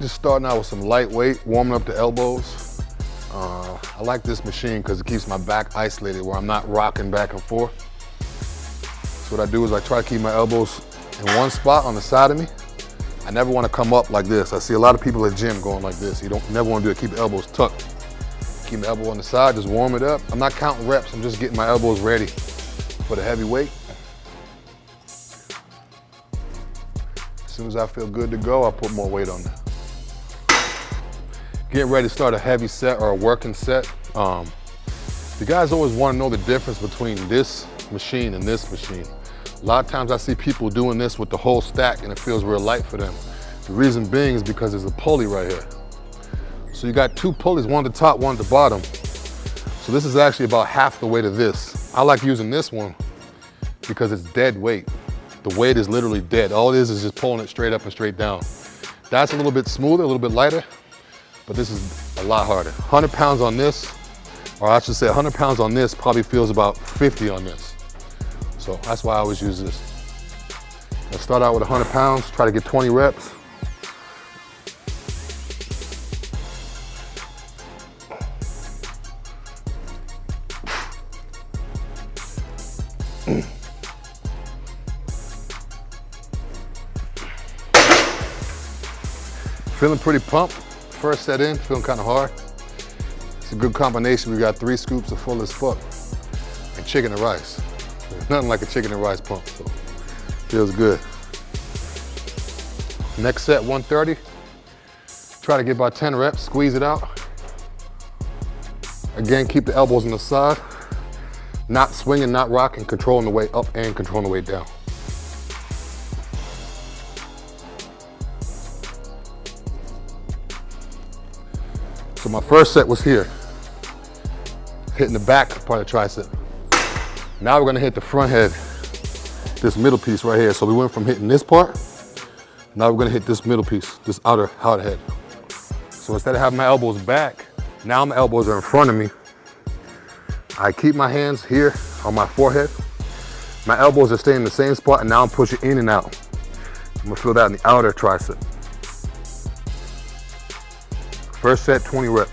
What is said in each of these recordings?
Just starting out with some lightweight, warming up the elbows. I like this machine because it keeps my back isolated where I'm not rocking back and forth. So what I do is I try to keep my elbows in one spot on the side of me. I never want to come up like this. I see a lot of people at the gym going like this. You don't never want to do it. Keep the elbows tucked. Keep the elbow on the side, just warm it up. I'm not counting reps, I'm just getting my elbows ready for the heavy weight. As soon as I feel good to go, I'll put more weight on there. Getting ready to start a heavy set or a working set. The guys always want to know the difference between this machine and this machine. A lot of times I see people doing this with the whole stack and it feels real light for them. The reason being is because there's a pulley right here. So you got two pulleys, one at the top, one at the bottom. So this is actually about half the weight of this. I like using this one because it's dead weight. The weight is literally dead. All it is just pulling it straight up and straight down. That's a little bit smoother, a little bit lighter, but this is a lot harder. 100 pounds on this, or I should say 100 pounds on this probably feels about 50 on this. So that's why I always use this. Let's start out with 100 pounds, try to get 20 reps. Feeling pretty pumped. First set in, feeling kind of hard. It's a good combination. We got 3 scoops of full as fuck and chicken and rice. There's nothing like a chicken and rice pump, so feels good. Next set, 130. Try to get about 10 reps, squeeze it out. Again, keep the elbows on the side. Not swinging, not rocking, controlling the weight up and controlling the weight down. So my first set was here, hitting the back part of the tricep. Now we're gonna hit the front head, this middle piece right here. So we went from hitting this part, now we're gonna hit this middle piece, this outer head. So instead of having my elbows back, now my elbows are in front of me. I keep my hands here on my forehead. My elbows are staying in the same spot and now I'm pushing in and out. I'm gonna feel that in the outer tricep. First set, 20 reps.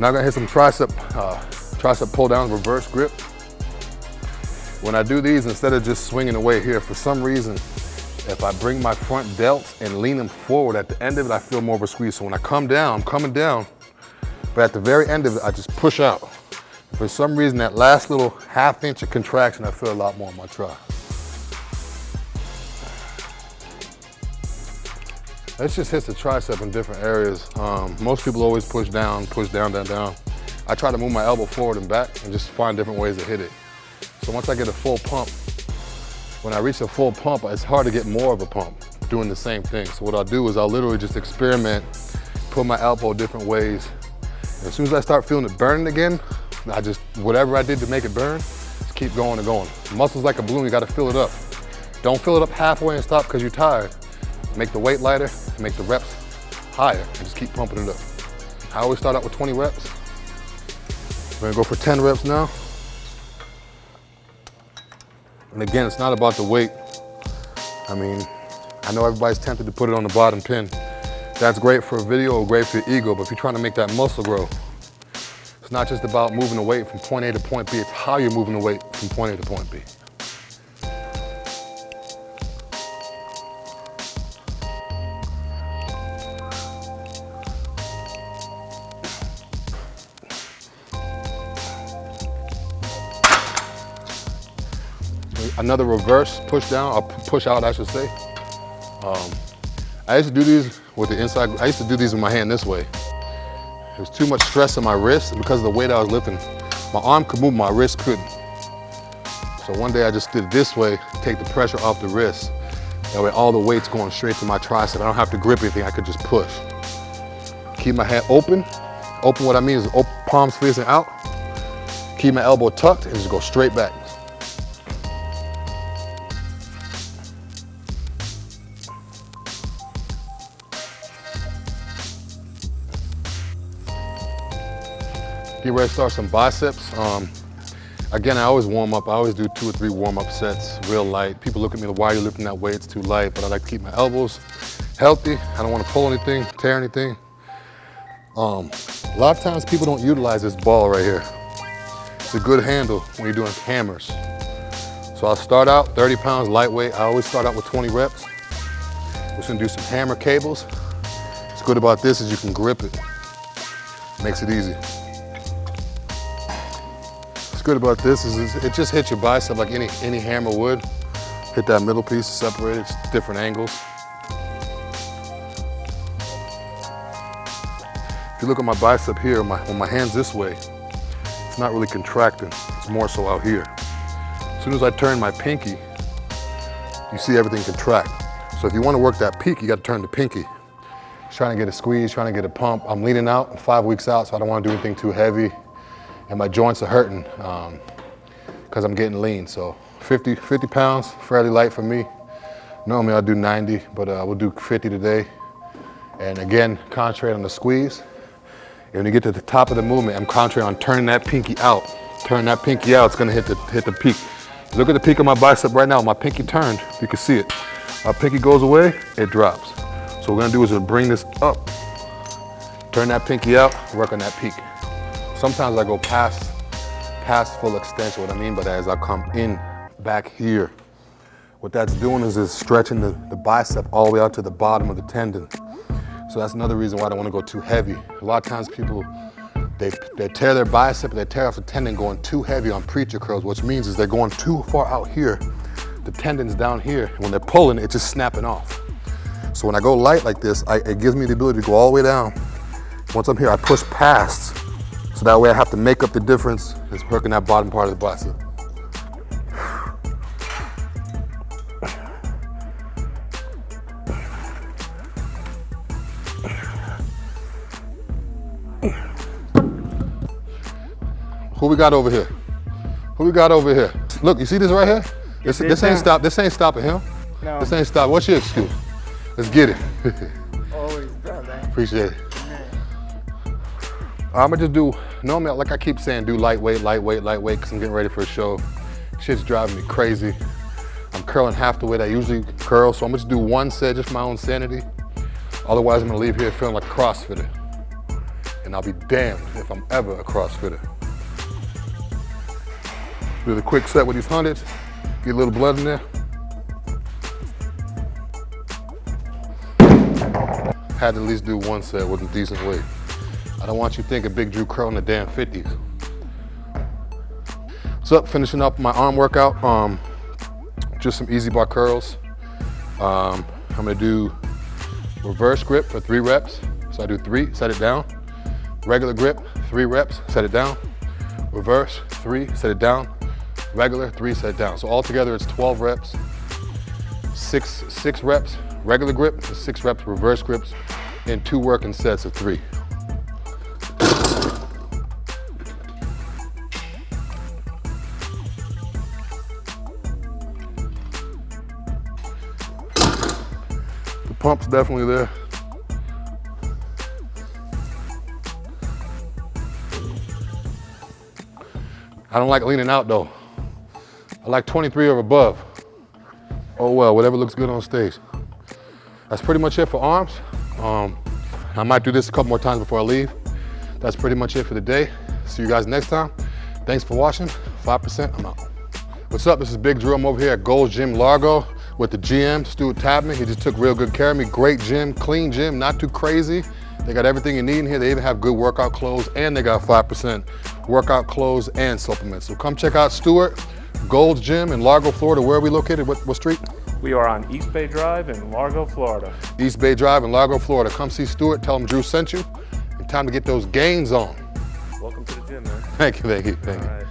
Now I'm gonna hit some tricep pull down, reverse grip. When I do these, instead of just swinging away here, for some reason, if I bring my front delts and lean them forward, at the end of it, I feel more of a squeeze. So when I come down, I'm coming down, but at the very end of it, I just push out. For some reason, that last little ½ inch of contraction, I feel a lot more on my tri. It just hits the tricep in different areas. Most people always push down, down. I try to move my elbow forward and back and just find different ways to hit it. So once I get a full pump, when I reach a full pump, it's hard to get more of a pump doing the same thing. So what I'll do is I'll literally just experiment, put my elbow different ways. And as soon as I start feeling it burning again, whatever I did to make it burn, just keep going and going. The muscle's like a balloon, you gotta fill it up. Don't fill it up halfway and stop because you're tired. Make the weight lighter, make the reps higher, and just keep pumping it up. I always start out with 20 reps. We're gonna go for 10 reps now. And again, it's not about the weight. I mean, I know everybody's tempted to put it on the bottom pin. That's great for a video or great for your ego, but if you're trying to make that muscle grow, it's not just about moving the weight from point A to point B, it's how you're moving the weight from point A to point B. Another reverse push down, or push out, I should say. I used to do these with the inside, I used to do these with my hand this way. There was too much stress on my wrist, and because of the weight I was lifting, my arm could move, my wrist couldn't. So one day I just did it this way, to take the pressure off the wrist. That way all the weight's going straight to my tricep. I don't have to grip anything, I could just push. Keep my hand open. Open, what I mean is palms facing out. Keep my elbow tucked and just go straight back. Get ready to start some biceps. Again, I always warm up. I always do 2 or 3 warm-up sets, real light. People look at me like, why are you lifting that weight? It's too light, but I like to keep my elbows healthy. I don't want to pull anything, tear anything. A lot of times people don't utilize this ball right here. It's a good handle when you're doing hammers. So I'll start out 30 pounds lightweight. I always start out with 20 reps. We're just gonna do some hammer cables. What's good about this is you can grip it. Makes it easy. What's good about this is it just hits your bicep like any hammer would. Hit that middle piece, separate it, it's different angles. If you look at my bicep here, when my hand's this way, it's not really contracting. It's more so out here. As soon as I turn my pinky, you see everything contract. So if you want to work that peak, you got to turn the pinky. Trying to get a squeeze, trying to get a pump. I'm leaning out, I'm 5 weeks out, so I don't want to do anything too heavy. And my joints are hurting because I'm getting lean. So 50 pounds, fairly light for me. Normally I'll do 90, but we'll do 50 today. And again, concentrate on the squeeze. And when you get to the top of the movement, I'm concentrating on turning that pinky out. Turn that pinky out, it's gonna hit the peak. Look at the peak of my bicep right now. My pinky turned, you can see it. My pinky goes away, it drops. So what we're gonna do is we'll bring this up, turn that pinky out, work on that peak. Sometimes I go past full extension. What I mean by that is I come in back here. What that's doing is stretching the bicep all the way out to the bottom of the tendon. So that's another reason why I don't want to go too heavy. A lot of times people, they tear their bicep, they tear off the tendon going too heavy on preacher curls, which means is they're going too far out here. The tendon's down here. When they're pulling, it's just snapping off. So when I go light like this, it gives me the ability to go all the way down. Once I'm here, I push past. So that way I have to make up the difference. It's working that bottom part of the bicep. Who we got over here? Who we got over here? Look, you see this right here? This ain't stopping him. No. This ain't stopping. What's your excuse? Let's get it. Always done that. Appreciate it. I'm gonna just do, normally, like I keep saying, do lightweight, because I'm getting ready for a show. Shit's driving me crazy. I'm curling half the weight I usually curl, so I'm gonna just do 1 set just for my own sanity. Otherwise, I'm gonna leave here feeling like a CrossFitter. And I'll be damned if I'm ever a CrossFitter. Do the quick set with these 100s, get a little blood in there. Had to at least do 1 set with a decent weight. I don't want you thinking Big Drew curling the damn 50s. What's up, finishing up my arm workout. Just some easy bar curls. I'm gonna do reverse grip for 3 reps. So I do 3, set it down. Regular grip, 3 reps, set it down. Reverse, 3, set it down. Regular, 3, set it down. So altogether it's 12 reps, 6 reps, regular grip, 6 reps, reverse grips, and 2 working sets of 3. The pump's definitely there. I don't like leaning out though. I like 23 or above. Oh well, whatever looks good on stage. That's pretty much it for arms. I might do this a couple more times before I leave. That's pretty much it for the day. See you guys next time. Thanks for watching. 5%, I'm out. What's up? This is Big Drew. I'm over here at Gold's Gym Largo with the GM, Stuart Tabman. He just took real good care of me. Great gym, clean gym, not too crazy. They got everything you need in here. They even have good workout clothes, and they got 5% workout clothes and supplements. So come check out Stuart, Gold's Gym in Largo, Florida. Where are we located? What street? We are on East Bay Drive in Largo, Florida. East Bay Drive in Largo, Florida. Come see Stuart, tell him Drew sent you. And time to get those gains on. Welcome to the gym, man. Thank you, thank you, thank you. All right.